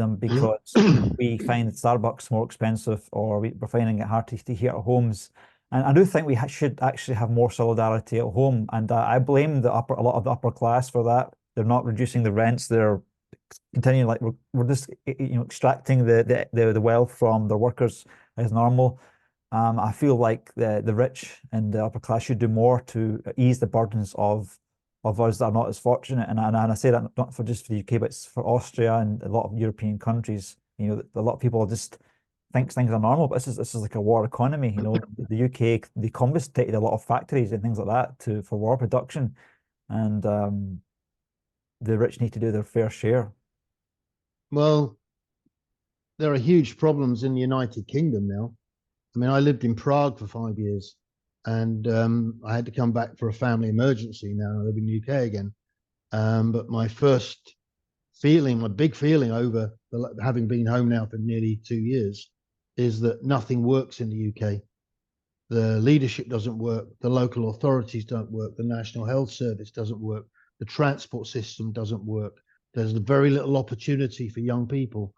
them because we find Starbucks more expensive, or we're finding it hard to heat our homes. And I do think we should actually have more solidarity at home. And I blame a lot of the upper class for that. They're not reducing the rents. They're continuing, like, we're just extracting the wealth from their workers as normal. I feel like the rich and the upper class should do more to ease the burdens of us that are not as fortunate. And I say that not for just for the UK, but it's for Austria and a lot of European countries. A lot of people just think things are normal, but this is like a war economy. The UK, they confiscated a lot of factories and things like that for war production, and the rich need to do their fair share. Well, there are huge problems in the United Kingdom now. I mean, I lived in Prague for 5 years, and I had to come back for a family emergency. Now I live in the UK again. But my big feeling over having been home now for nearly 2 years, is that nothing works in the UK. The leadership doesn't work, the local authorities don't work, the National Health Service doesn't work, the transport system doesn't work. There's very little opportunity for young people.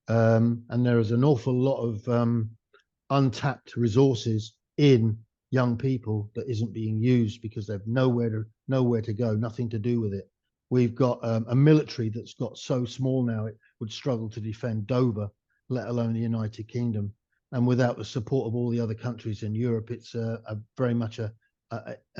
And there is an awful lot of untapped resources in young people that isn't being used because they've nowhere to go, nothing to do with it. We've got a military that's got so small now it would struggle to defend Dover, let alone the United Kingdom. And without the support of all the other countries in Europe, it's very much a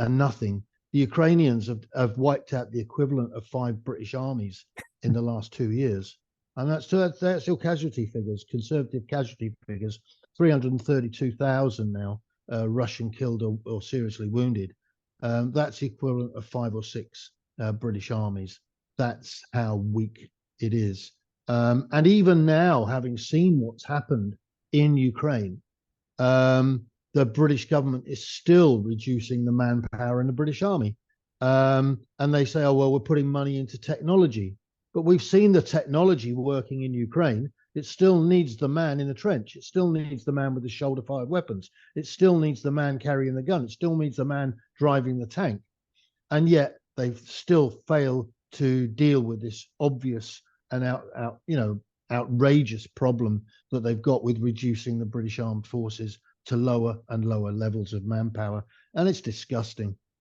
nothing. The Ukrainians have wiped out the equivalent of 5 British armies in the last 2 years. And that's still casualty figures, conservative casualty figures, 332,000 now, Russian killed or seriously wounded. That's the equivalent of 5 or 6 British armies. That's how weak it is. And even now, having seen what's happened in Ukraine, the British government is still reducing the manpower in the British Army. And they say, oh, well, we're putting money into technology. But we've seen the technology working in Ukraine. It still needs the man in the trench. It still needs the man with the shoulder-fired weapons. It still needs the man carrying the gun. It still needs the man driving the tank. And yet they've still failed to deal with this obvious and outrageous problem that they've got with reducing the British armed forces to lower and lower levels of manpower. And it's disgusting.